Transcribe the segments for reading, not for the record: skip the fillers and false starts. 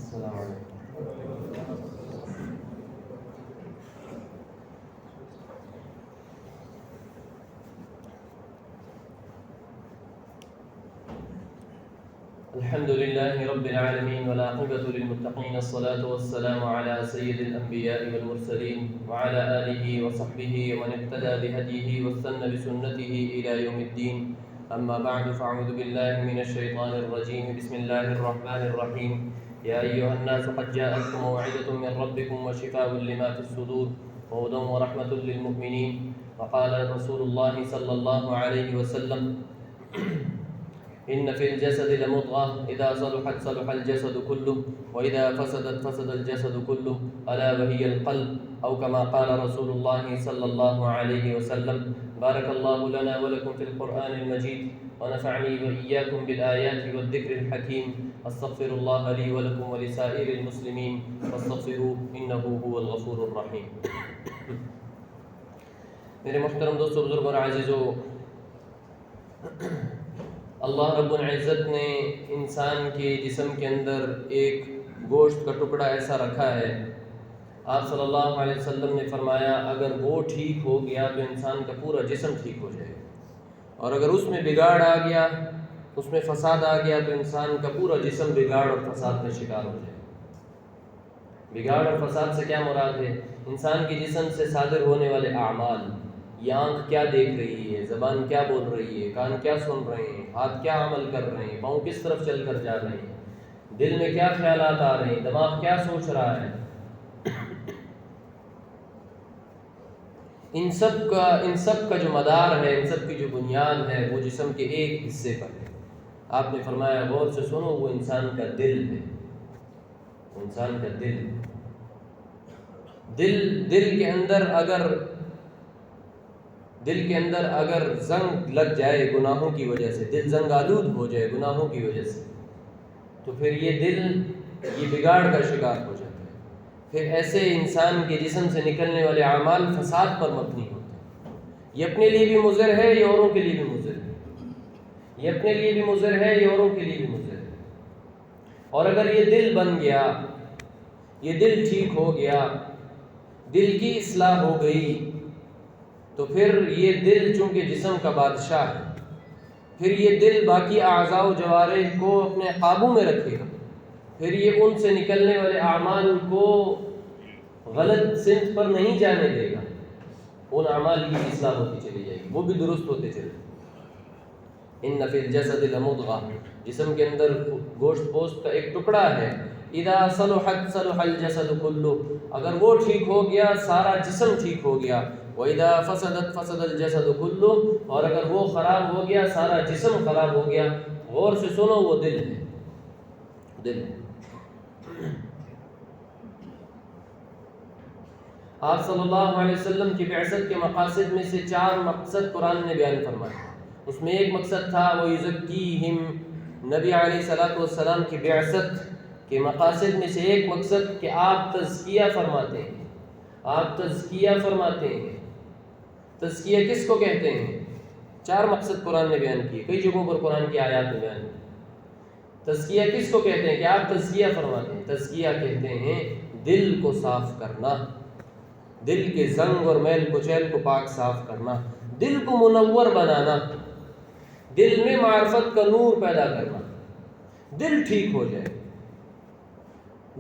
السلام علیکم. الحمد لله رب العالمين والعاقبة للمتقين الصلاة والسلام على سيد الأنبياء والمرسلين وعلى آله وصحبه ومن اهتدى بهديه واستنى بسنته إلى يوم الدين. أما بعد فأعوذ بالله من الشيطان الرجيم. بسم الله الرحمن الرحيم. يا أيها الناس قد جاءتكم موعظة من ربكم وشفاء لما في الصدور وهدى ورحمة للمؤمنين. وقال رسول الله صلى الله عليه وسلم: إن في الجسد لمضغة إذا صلحت صلح الجسد كله وإذا فسدت فسد الجسد كله ألا وهي القلب أو كما قال رسول الله صلى الله عليه وسلم. بارك الله لنا ولكم في القرآن المجيد ونفعني وإياكم بالآيات والذكر الحكيم. أستغفر الله لي ولكم ولسائر المسلمين فاستغفروه إنه هو الغفور الرحيم. میرے محترم دوستو، بزرگوں اور عزیزو، اللہ رب العزت نے انسان کے جسم کے اندر ایک گوشت کا ٹکڑا ایسا رکھا ہے. آپ صلی اللہ علیہ وسلم نے فرمایا اگر وہ ٹھیک ہو گیا تو انسان کا پورا جسم ٹھیک ہو جائے گا، اور اگر اس میں بگاڑ آ گیا، اس میں فساد آ گیا تو انسان کا پورا جسم بگاڑ اور فساد کا شکار ہو جائے گا. بگاڑ اور فساد سے کیا مراد ہے؟ انسان کے جسم سے صادر ہونے والے اعمال. یہ آنکھ کیا دیکھ رہی ہے، زبان کیا بول رہی ہے، کان کیا سن رہے ہیں، ہاتھ کیا عمل کر رہے ہیں، پاؤں کس طرف چل کر جا رہے ہیں، دل میں کیا خیالات آ رہے ہیں، دماغ کیا سوچ رہا ہے، ان سب کا جو مدار ہے، ان سب کی جو بنیاد ہے، وہ جسم کے ایک حصے پر ہے. آپ نے فرمایا غور سے سنو، وہ انسان کا دل ہے. انسان کا دل کے اندر اگر زنگ لگ جائے گناہوں کی وجہ سے، دل زنگ آلود ہو جائے گناہوں کی وجہ سے، تو پھر یہ دل یہ بگاڑ کا شکار ہو جاتا ہے. پھر ایسے انسان کے جسم سے نکلنے والے اعمال فساد پر مبنی ہوتے ہیں. یہ اپنے لیے بھی مضر ہے، یہ اوروں کے لیے بھی مضر ہے. یہ اپنے لیے بھی مضر ہے، یہ اوروں کے لیے بھی مضر ہے. اور اگر یہ دل بن گیا، یہ دل ٹھیک ہو گیا، دل کی اصلاح ہو گئی، تو پھر یہ دل چونکہ جسم کا بادشاہ ہے، پھر یہ دل باقی اعضاء و جوارح کو اپنے قابو میں رکھے گا. پھر یہ ان سے نکلنے والے اعمال کو غلط سمت پر نہیں جانے دے گا. ان اعمال کی اصلاح ہوتی چلی جائے گی، وہ بھی درست ہوتے چلے. ان فی الجسد لمضغہ، جسم کے اندر گوشت پوست کا ایک ٹکڑا ہے. اذا صلحت صلح الجسد کلہ، اگر وہ ٹھیک ہو گیا سارا جسم ٹھیک ہو گیا. وَإِذَا فَسَدَتْ فَسَدَ الْجَسَدُ كُلُّهُ، اور اگر وہ خراب ہو گیا سارا جسم خراب ہو گیا. غور سے سنو، وہ دل ہے. دل ہے. آپ صلی اللہ علیہ وسلم کی بعثت کے مقاصد میں سے 4 مقصد قرآن نے بیان فرمائے. اس میں ایک مقصد تھا وَيُزَكِّيهِمْ، نبی علیہ الصلوۃ والسلام کی بعثت کے مقاصد میں سے ایک مقصد کہ آپ تزکیہ فرماتے ہیں. آپ تزکیہ فرماتے ہیں. تزکیہ کس کو کہتے ہیں؟ 4 مقصد قرآن نے بیان کیے، کئی جگہوں پر قرآن کی آیات میں بیان کیے. تزکیہ کس کو کہتے ہیں کہ آپ تزکیہ فرماتے ہیں؟ تزکیہ کہتے ہیں دل کو صاف کرنا، دل کے زنگ اور میل کچیل کو پاک صاف کرنا، دل کو منور بنانا، دل میں معرفت کا نور پیدا کرنا. دل ٹھیک ہو جائے،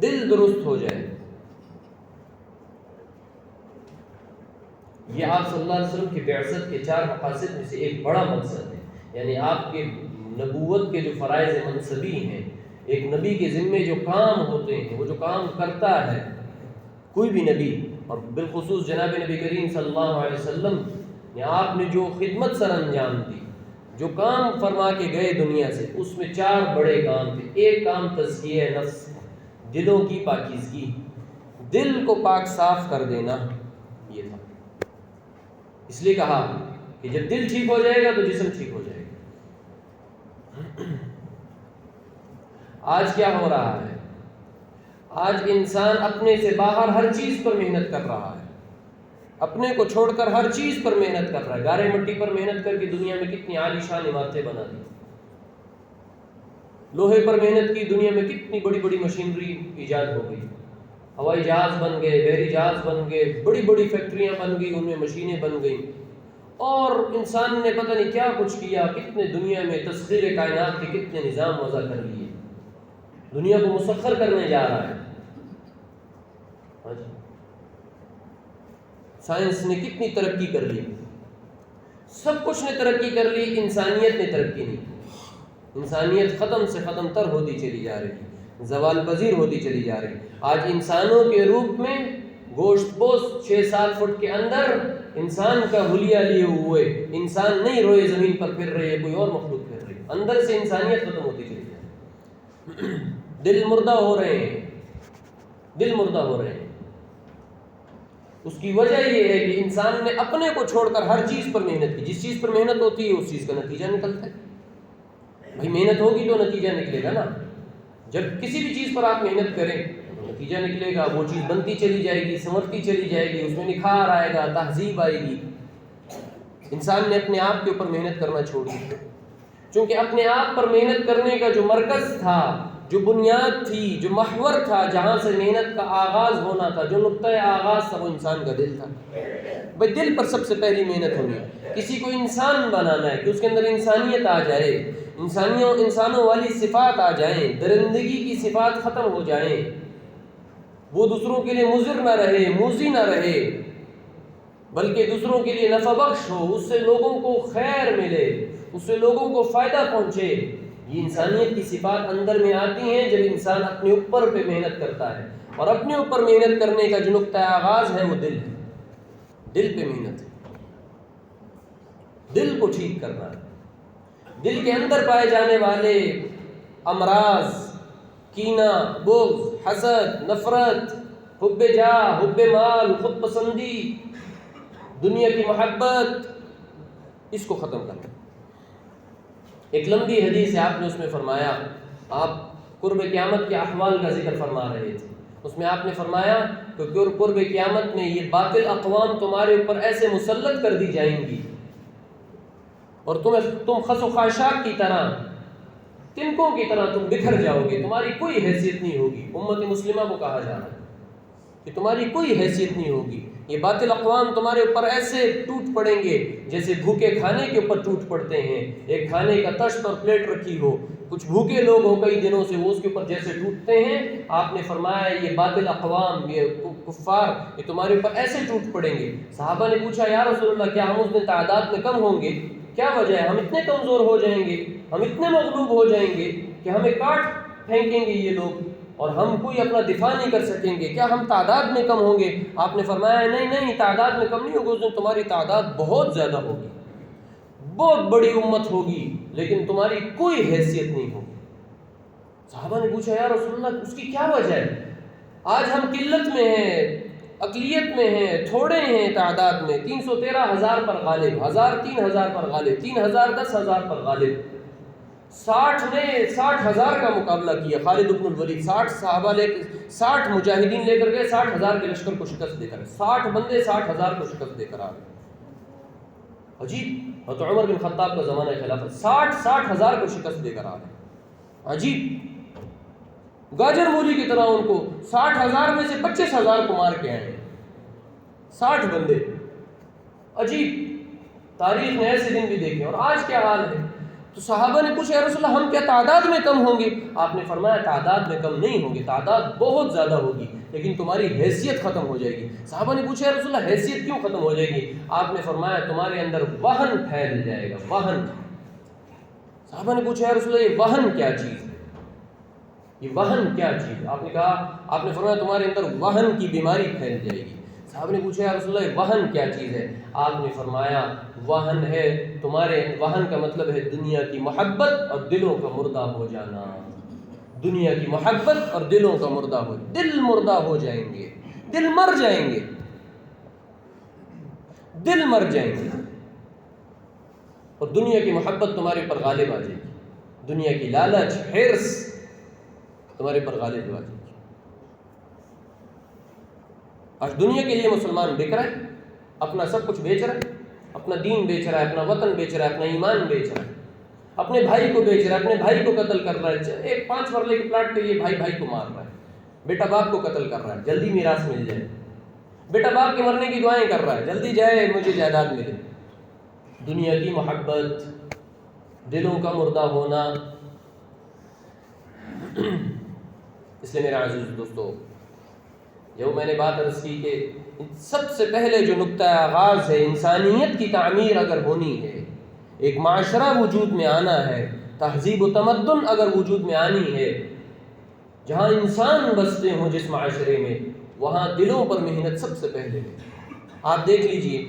دل درست ہو جائے. یہ آپ صلی اللہ علیہ وسلم کی بعثت کے 4 مقاصد میں سے ایک بڑا مقصد ہے. یعنی آپ کے نبوت کے جو فرائض منصبی ہیں، ایک نبی کے ذمے جو کام ہوتے ہیں، وہ جو کام کرتا ہے کوئی بھی نبی، اور بالخصوص جناب نبی کریم صلی اللہ علیہ وسلم نے آپ نے جو خدمت سر انجام دی، جو کام فرما کے گئے دنیا سے، اس میں 4 بڑے کام تھے. ایک کام تزکیہ نفس، دلوں کی پاکیزگی، دل کو پاک صاف کر دینا، یہ تھا. اس لیے کہا کہ جب دل ٹھیک ہو جائے گا تو جسم ٹھیک ہو جائے گا. آج کیا ہو رہا ہے؟ آج انسان اپنے سے باہر ہر چیز پر محنت کر رہا ہے، اپنے کو چھوڑ کر ہر چیز پر محنت کر رہا ہے. گارے مٹی پر محنت کر کے دنیا میں کتنی عالی شان عمارتیں بنا دی. لوہے پر محنت کی، دنیا میں کتنی بڑی بڑی مشینری ایجاد ہو گئی، ہوائی جہاز بن گئے، بحری جہاز بن گئے، بڑی بڑی فیکٹریاں بن گئی، ان میں مشینیں بن گئیں، اور انسان نے پتہ نہیں کیا کچھ کیا، کتنے دنیا میں تسخیر کائنات کے کتنے نظام وضع کر لیے، دنیا کو مسخر کرنے جا رہا ہے۔ سائنس نے کتنی ترقی کر لی، سب کچھ نے ترقی کر لی، انسانیت نے ترقی نہیں کی۔ انسانیت ختم سے ختم تر ہوتی چلی جا رہی، زوال پذیر ہوتی چلی جا رہی۔ آج انسانوں کے روپ میں گوشت پوش 6-7 فٹ کے اندر انسان کا حلیہ لیے ہوئے انسان نہیں روئے زمین پر پھر رہے ہے، کوئی اور مخلوق پھر رہی ہے، اندر سے انسانیت ختم ہوتی چلی جا رہی، دل مردہ ہو رہے ہیں، دل مردہ ہو رہے ہیں۔ اس کی وجہ یہ ہے کہ انسان نے اپنے کو چھوڑ کر ہر چیز پر محنت کی، جس چیز پر محنت ہوتی ہے اس چیز کا نتیجہ نکلتا ہے۔ بھائی محنت ہوگی تو نتیجہ نکلے گا نا، جب کسی بھی چیز پر آپ محنت کریں نتیجہ نکلے گا، وہ چیز بنتی چلی جائے گی، سنورتی چلی جائے گی، اس میں نکھار آئے گا، تہذیب آئے گی۔ انسان نے اپنے آپ کے اوپر محنت کرنا چھوڑ دیا، چونکہ اپنے آپ پر محنت کرنے کا جو مرکز تھا، جو بنیاد تھی، جو محور تھا، جہاں سے محنت کا آغاز ہونا تھا، جو نقطۂ آغاز تھا، وہ انسان کا دل تھا۔ بھائی دل پر سب سے پہلی محنت ہونی ہے، کسی کو انسان بنانا ہے کہ اس کے اندر انسانیت آ جائے، انسانوں والی صفات آ جائیں، درندگی کی صفات ختم ہو جائیں، وہ دوسروں کے لیے مضر نہ رہے، موذی نہ رہے، بلکہ دوسروں کے لیے نفع بخش ہو، اس سے لوگوں کو خیر ملے، اس سے لوگوں کو فائدہ پہنچے۔ یہ انسانیت کی صفات اندر میں آتی ہیں جب انسان اپنے اوپر پہ محنت کرتا ہے، اور اپنے اوپر محنت کرنے کا جو نقطہ آغاز ہے وہ دل ہے، دل پہ محنت ہے، دل کو ٹھیک کرنا ہے۔ دل کے اندر پائے جانے والے امراض، کینہ، بغض، حسد، نفرت، حب جاہ، حب مال، خود پسندی، دنیا کی محبت، اس کو ختم کرنا۔ ایک لمبی حدیث ہے، آپ نے اس میں فرمایا، آپ قرب قیامت کے احوال کا ذکر فرما رہے تھے، اس میں آپ نے فرمایا کہ قرب قیامت میں یہ باطل اقوام تمہارے اوپر ایسے مسلط کر دی جائیں گی، اور تم خس و خاشاک کی طرح، تنکوں کی طرح تم بکھر جاؤ گے، تمہاری کوئی حیثیت نہیں ہوگی۔ امت مسلمہ کو کہا جا رہا ہے کہ تمہاری کوئی حیثیت نہیں ہوگی، یہ باطل اقوام تمہارے اوپر ایسے ٹوٹ پڑیں گے جیسے بھوکے کھانے کے اوپر ٹوٹ پڑتے ہیں۔ ایک کھانے کا تشت اور پلیٹ رکھی ہو، کچھ بھوکے لوگ ہو کئی دنوں سے، وہ اس کے اوپر جیسے ٹوٹتے ہیں، آپ نے فرمایا یہ باطل اقوام، یہ کفار، یہ تمہارے اوپر ایسے ٹوٹ پڑیں گے۔ صحابہ نے پوچھا یا رسول اللہ کیا ہم اس دن تعداد میں کم ہوں گے؟ کیا وجہ ہے؟ ہم اتنے کمزور ہو جائیں گے، ہم اتنے مغلوب ہو جائیں گے کہ ہمیں کاٹ پھینکیں گے یہ لوگ، اور ہم کوئی اپنا دفاع نہیں کر سکیں گے، کیا ہم تعداد میں کم ہوں گے؟ آپ نے فرمایا نہیں نہیں، تعداد میں کم نہیں ہوگی، اس دن تمہاری تعداد بہت زیادہ ہوگی، بہت بڑی امت ہوگی، لیکن تمہاری کوئی حیثیت نہیں ہوگی۔ صحابہ نے پوچھا یا رسول اللہ اس کی کیا وجہ ہے؟ آج ہم قلت میں ہیں، اقلیت میں ہیں، تھوڑے ہیں تعداد میں، 313,000 پر غالب، 1000 3000 پر غالب، 3000 10,000 پر غالب۔ 60 نے 60,000 کا مقابلہ کیا، خالد بن الولید 60 صحابہ لے کے 60 مجاہدین لے کر گئے، 60,000 کے لشکر کو شکست دے کر، 60 بندے 60,000 کو شکست دے کر آ گئے۔ عجیب، حضرت عمر بن خطاب کا زمانہ خلافت، 60,000 کو شکست دے کر آ گئے، عجیب، گاجر مولی کی طرح ان کو 60,000 میں سے 25,000 کو مار کے آئے، 60 بندے، عجیب۔ تاریخ میں ایسے دن بھی دیکھے، اور آج کیا حال ہے؟ تو صحابہ نے پوچھا یا رسول اللہ ہم کیا تعداد میں کم ہوں گے؟ آپ نے فرمایا تعداد میں کم نہیں ہوں گے، تعداد بہت زیادہ ہوگی، لیکن تمہاری حیثیت ختم ہو جائے گی۔ صحابہ نے پوچھا یا رسول اللہ حیثیت کیوں ختم ہو جائے گی؟ آپ نے فرمایا تمہارے اندر وہن پھیل جائے گا، وہن۔ صحابہ نے پوچھا یا رسول اللہ یہ وہن کیا چیز ہے؟ یہ وہن کیا چیز ہے؟ آپ نے کہا، آپ نے فرمایا تمہارے اندر وہن کی بیماری پھیل جائے گی۔ صاحب نے پوچھا یا رسول اللہ وہن کیا چیز ہے؟ آپ نے فرمایا وہن ہے تمہارے، وہن کا مطلب ہے دنیا کی محبت اور دلوں کا مردہ ہو جانا، دنیا کی محبت اور دلوں کا مردہ ہو، دل مردہ ہو جائیں گے، دل مر جائیں گے، دل مر جائیں گے، اور دنیا کی محبت تمہارے پر غالب آ جائے گی، دنیا کی لالچ، حرص تمہارے پر غالب آ جائے گی۔ آج دنیا کے لیے مسلمان بک رہا ہے، اپنا سب کچھ بیچ رہا ہے، اپنا دین بیچ رہا ہے، اپنا وطن بیچ رہا ہے، اپنا ایمان بیچ رہا ہے، اپنے بھائی کو بیچ رہا ہے، اپنے بھائی کو قتل کر رہا ہے، ایک 5 مرلے کے پلاٹ کے لیے بھائی بھائی کو مار رہا ہے، بیٹا باپ کو قتل کر رہا ہے جلدی میراث مل جائے، بیٹا باپ کے مرنے کی دعائیں کر رہا ہے جلدی جائے مجھے جائیداد ملے۔ دنیا کی محبت، دلوں کا مردہ ہونا۔ اس لیے میرے عزیز دوستو، جو میں نے بات عرض کی کہ سب سے پہلے جو نقطہ آغاز ہے انسانیت کی تعمیر اگر ہونی ہے، ایک معاشرہ وجود میں آنا ہے، تہذیب و تمدن اگر وجود میں آنی ہے، جہاں انسان بستے ہوں جس معاشرے میں، وہاں دلوں پر محنت سب سے پہلے ہے۔ آپ دیکھ لیجئے،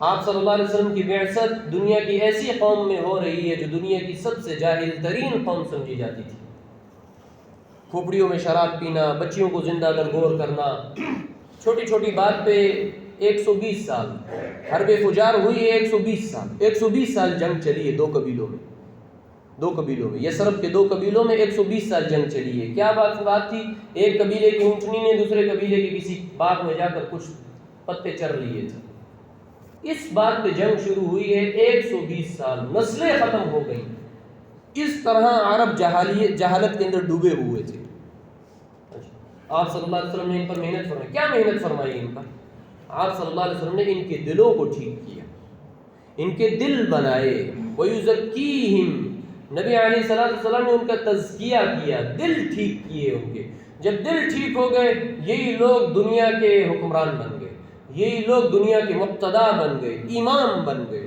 آپ صلی اللہ علیہ وسلم کی بعثت دنیا کی ایسی قوم میں ہو رہی ہے جو دنیا کی سب سے جاہل ترین قوم سمجھی جاتی تھی۔ کھوپڑیوں میں شراب پینا، بچیوں کو زندہ درگور کرنا، چھوٹی چھوٹی بات پہ 120 سال حرب فجار ہوئی ہے، 120 سال جنگ چلی ہے دو قبیلوں میں، یثرب کے 2 قبیلوں میں 120 سال جنگ چلی ہے۔ کیا بات تھی؟ ایک قبیلے کی اونٹنی نے دوسرے قبیلے کے کسی باغ میں جا کر کچھ پتے چر لیے تھے، اس بات پہ جنگ شروع ہوئی ہے، 120 سال نسلیں ختم ہو گئی۔ اس طرح عرب جہالت کے اندر ڈوبے ہوئے تھے۔ آپ صلی اللہ علیہ وسلم نے ان پر محنت فرمائی۔ کیا محنت فرمائی ان پر؟ آپ صلی اللہ علیہ وسلم نے ان کے دلوں کو ٹھیک کیا، ان کے دل بنائے۔ وَيُزَكِّيهِمْ، نبی علیہ الصلوۃ والسلام نے ان کا تزکیہ کیا، دل ٹھیک کیے ان کے۔ جب دل ٹھیک ہو گئے، یہی لوگ دنیا کے حکمران بن گئے، یہی لوگ دنیا کے مقتدا بن گئے، امام بن گئے۔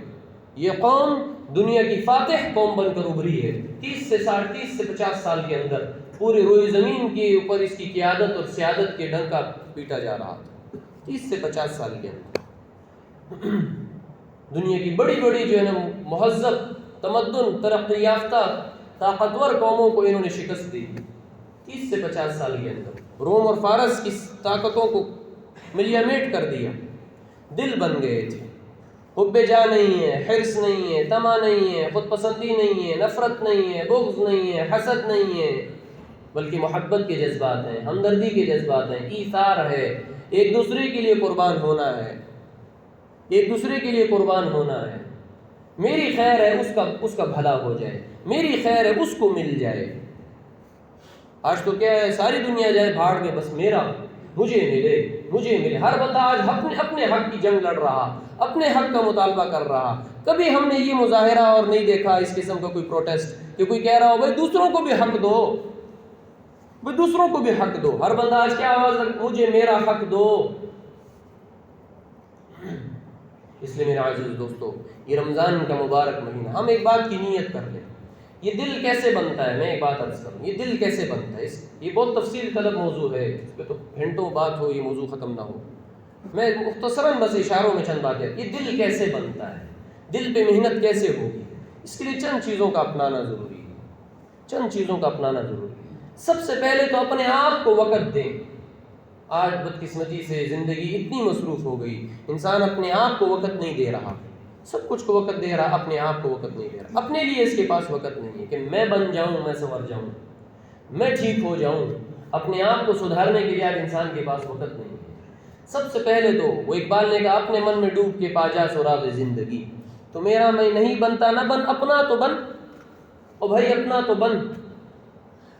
یہ قوم دنیا کی فاتح قوم بن کر ابھری ہے۔ 30 سے 50 سال کے اندر پورے روئے زمین کے اوپر اس کی قیادت اور سیادت کے ڈنکا پیٹا جا رہا تھا۔ 30 سے 50 سال کے اندر دنیا کی بڑی بڑی جو ہے نا مہذب، تمدن، ترقی یافتہ، طاقتور قوموں کو انہوں نے شکست دی 30 سے 50 سال کے اندر۔ روم اور فارس کی طاقتوں کو ملیا میٹ کر دیا۔ دل بن گئے تھے، حب جا نہیں ہے، حرص نہیں ہے، طمع نہیں ہے، خود پسندی نہیں ہے، نفرت نہیں ہے، بغض نہیں ہے، حسد نہیں ہے، بلکہ محبت کے جذبات ہیں، ہمدردی کے جذبات ہیں، ایثار ہے، ایک دوسرے کے لیے قربان ہونا ہے، ایک دوسرے کے لیے قربان ہونا ہے۔ میری خیر ہے اس کا بھلا ہو جائے، میری خیر ہے اس کو مل جائے۔ آج تو کیا ہے، ساری دنیا جائے بھاڑ میں، بس مجھے ملے۔ ہر بندہ آج اپنے حق کی جنگ لڑ رہا، اپنے حق کا مطالبہ کر رہا۔ کبھی ہم نے یہ مظاہرہ اور نہیں دیکھا اس قسم کا کوئی پروٹیسٹ کہ کوئی کہہ رہا ہو بھائی دوسروں کو بھی حق دو، بھائی دوسروں کو بھی حق دو۔ ہر بندہ آج کیا آواز رکھتا، مجھے میرا حق دو۔ اس لیے میرے عزیز دوستو، یہ رمضان کا مبارک مہینہ، ہم ایک بات کی نیت کر لیں۔ یہ دل کیسے بنتا ہے؟ میں ایک بات عرض کروں، یہ دل کیسے بنتا ہے؟ یہ بہت تفصیل طلب موضوع ہے، اس پہ تو گھنٹوں بات ہو، یہ موضوع ختم نہ ہو۔ میں مختصراً بس اشاروں میں چند باتیں، یہ دل کیسے بنتا ہے، دل پہ محنت کیسے ہوگی، اس کے لیے چند چیزوں کا اپنانا ضروری ہے۔ سب سے پہلے تو اپنے آپ کو وقت دیں۔ آج بدقسمتی سے زندگی اتنی مصروف ہو گئی، انسان اپنے آپ کو وقت نہیں دے رہا، سب کچھ کو وقت دے رہا، اپنے آپ کو وقت نہیں دے رہا۔ اپنے لیے اس کے پاس وقت نہیں ہے کہ میں بن جاؤں، میں سنور جاؤں، میں ٹھیک ہو جاؤں۔ اپنے آپ کو سدھارنے کے لیے آج انسان کے پاس وقت نہیں ہے۔ سب سے پہلے تو وہ اقبال نے کہا، اپنے من میں ڈوب کے پا جا سراغ زندگی۔ تو میرا میں نہیں بنتا نہ بن، اپنا تو بن، او بھائی اپنا تو بن۔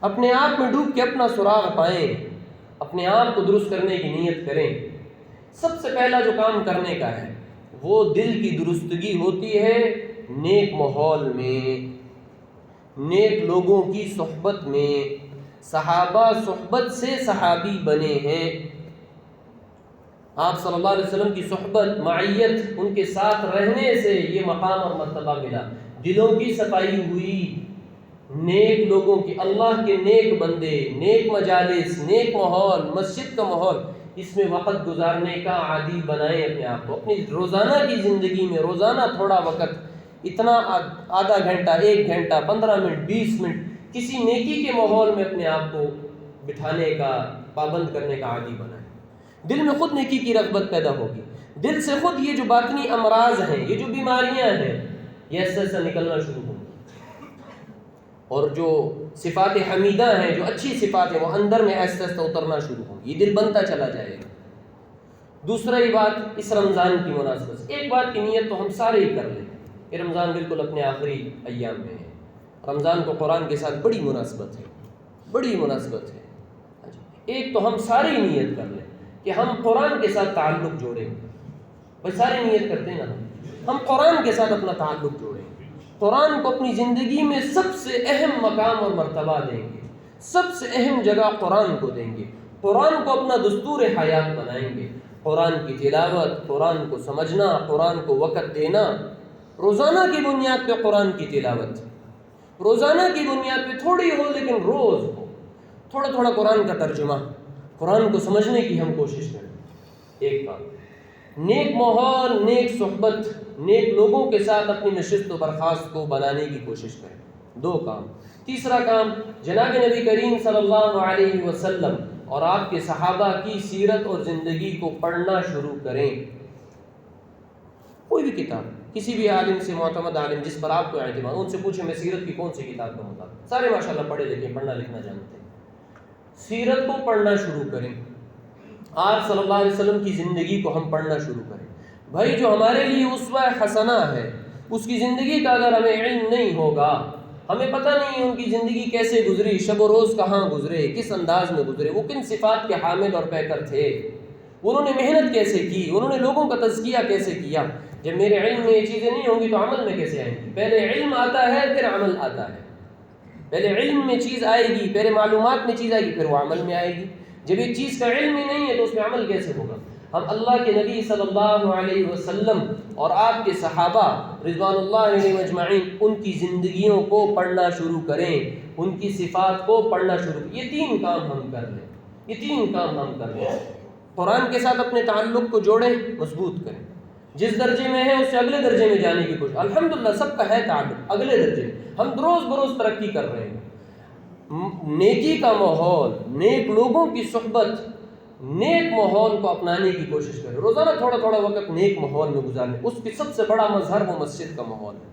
اپنے آپ میں ڈوب کے اپنا سراغ پائیں، اپنے آپ کو درست کرنے کی نیت کریں۔ سب سے پہلا جو کام کرنے کا ہے وہ دل کی درستگی ہوتی ہے، نیک ماحول میں، نیک لوگوں کی صحبت میں۔ صحابہ صحبت سے صحابی بنے ہیں۔ آپ صلی اللہ علیہ وسلم کی صحبت، معیت، ان کے ساتھ رہنے سے یہ مقام اور مرتبہ ملا۔ دلوں کی صفائی ہوئی، نیک لوگوں کی، اللہ کے نیک بندے، نیک مجالس، نیک ماحول، مسجد کا ماحول، اس میں وقت گزارنے کا عادی بنائیں اپنے آپ کو۔ اپنی روزانہ کی زندگی میں روزانہ تھوڑا وقت، اتنا آدھا گھنٹہ، 1 گھنٹہ، 15 منٹ، 20 منٹ کسی نیکی کے ماحول میں اپنے آپ کو بٹھانے کا، پابند کرنے کا عادی بنائیں۔ دل میں خود نیکی کی رغبت پیدا ہوگی، دل سے خود یہ جو باطنی امراض ہیں، یہ جو بیماریاں ہیں، یہ ایسا نکلنا شروع ہوں گی، اور جو صفات حمیدہ ہیں، جو اچھی صفات ہیں، وہ اندر میں ایسا اترنا شروع ہوں گی، یہ دل بنتا چلا جائے گا۔ دوسرا ہی بات، اس رمضان کی مناسبت سے ایک بات کی نیت تو ہم سارے ہی کر لیں کہ رمضان بالکل اپنے آخری ایام میں ہے، رمضان کو قرآن کے ساتھ بڑی مناسبت ہے، بڑی مناسبت ہے۔ ایک تو ہم ساری نیت کر لیں کہ ہم قرآن کے ساتھ تعلق جوڑیں گے، بھائی ساری نیت کرتے ہیں نا، ہم قرآن کے ساتھ اپنا تعلق جوڑیں گے، قرآن کو اپنی زندگی میں سب سے اہم مقام اور مرتبہ دیں گے، سب سے اہم جگہ قرآن کو دیں گے، قرآن کو اپنا دستور حیات بنائیں گے، قرآن کی تلاوت، قرآن کو سمجھنا، قرآن کو وقت دینا، روزانہ کی بنیاد پہ قرآن کی تلاوت، روزانہ کی بنیاد پہ تھوڑی ہو لیکن روز ہو، تھوڑا تھوڑا قرآن کا ترجمہ، قرآن کو سمجھنے کی ہم کوشش کریں۔ ایک کام، نیک ماحول، نیک صحبت، نیک لوگوں کے ساتھ اپنی نشست و برخاست کو بنانے کی کوشش کریں، دو کام۔ تیسرا کام، جناب نبی کریم صلی اللہ علیہ وسلم اور آپ کے صحابہ کی سیرت اور زندگی کو پڑھنا شروع کریں۔ کوئی بھی کتاب، کسی بھی عالم سے، معتمد عالم جس پر آپ کو اعتماد، ان سے پوچھیں میں سیرت کی کون سی کتاب کا مطالعہ، سارے ماشاءاللہ پڑھے لکھے، پڑھنا لکھنا جانتے ہیں۔ سیرت کو پڑھنا شروع کریں، آپ صلی اللہ علیہ وسلم کی زندگی کو ہم پڑھنا شروع کریں۔ بھائی جو ہمارے لیے اسوہ حسنہ ہے، اس کی زندگی کا اگر ہمیں علم نہیں ہوگا، ہمیں پتہ نہیں ان کی زندگی کیسے گزری، شب و روز کہاں گزرے، کس انداز میں گزرے، وہ کن صفات کے حامل اور پیکر تھے، انہوں نے محنت کیسے کی، انہوں نے لوگوں کا تزکیہ کیسے کیا، جب میرے علم میں یہ چیزیں نہیں ہوں گی تو عمل میں کیسے آئیں گی؟ پہلے علم آتا ہے پھر عمل آتا ہے، پہلے علم میں چیز آئے گی، پہلے معلومات میں چیز آئے گی، پھر وہ عمل میں آئے گی۔ جب ایک چیز کا علم ہی نہیں ہے تو اس میں عمل کیسے ہوگا؟ ہم اللہ کے نبی صلی اللہ علیہ وسلم اور آپ کے صحابہ رضوان اللہ علیہم اجمعین، ان کی زندگیوں کو پڑھنا شروع کریں، ان کی صفات کو پڑھنا شروع کریں۔ یہ تین کام ہم کر لیں، یہ تین کام ہم کر لیں۔ قرآن کے ساتھ اپنے تعلق کو جوڑیں، مضبوط کریں، جس درجے میں ہے اس سے اگلے درجے میں جانے کی کوشش، الحمدللہ سب کا ہے تعلق، اگلے درجے ہم روز بروز ترقی کر رہے ہیں۔ نیکی کا ماحول، نیک لوگوں کی صحبت، نیک ماحول کو اپنانے کی کوشش کریں، روزانہ تھوڑا تھوڑا وقت نیک ماحول میں گزارنے، اس کی سب سے بڑا مظہر وہ مسجد کا ماحول ہے،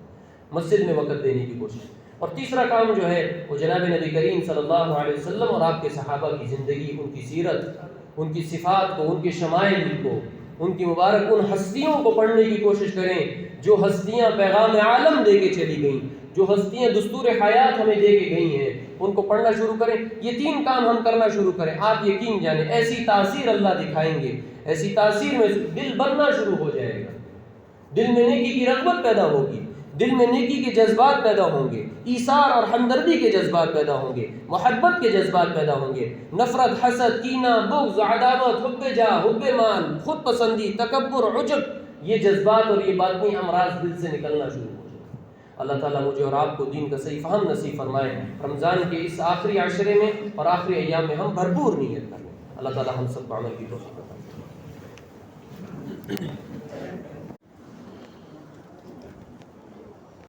مسجد میں وقت دینے کی کوشش۔ اور تیسرا کام جو ہے وہ جناب نبی کریم صلی اللہ علیہ وسلم اور آپ کے صحابہ کی زندگی، ان کی سیرت، ان کی صفات کو، ان کے شمائل کو، ان کی مبارک ان ہستیوں کو پڑھنے کی کوشش کریں جو ہستیاں پیغام عالم دے کے چلی گئیں، جو ہستیاں دستور حیات ہمیں دے کے گئی ہیں، ان کو پڑھنا شروع کریں۔ یہ تین کام ہم کرنا شروع کریں، آپ یقین جانیں ایسی تاثیر اللہ دکھائیں گے، ایسی تاثیر میں دل بننا شروع ہو جائے گا، دل میں نیکی کی رغبت پیدا ہوگی، دل میں نیکی کے جذبات پیدا ہوں گے، ایثار اور ہمدردی کے جذبات پیدا ہوں گے، محبت کے جذبات پیدا ہوں گے، نفرت، حسد، کینہ، بغض، عداوت، حب جاہ، حب مال، خود پسندی، تکبر، عجب، یہ جذبات اور یہ باطنی امراض دل سے نکلنا شروع ہو جائے۔ اللہ تعالیٰ مجھے اور آپ کو دین کا صحیح فہم نصیب فرمائے، رمضان کے اس آخری عشرے میں اور آخری ایام میں ہم بھرپور نیت کریں، اللہ تعالیٰ ہم سب کو عمل کی توفیق عطا فرمائے۔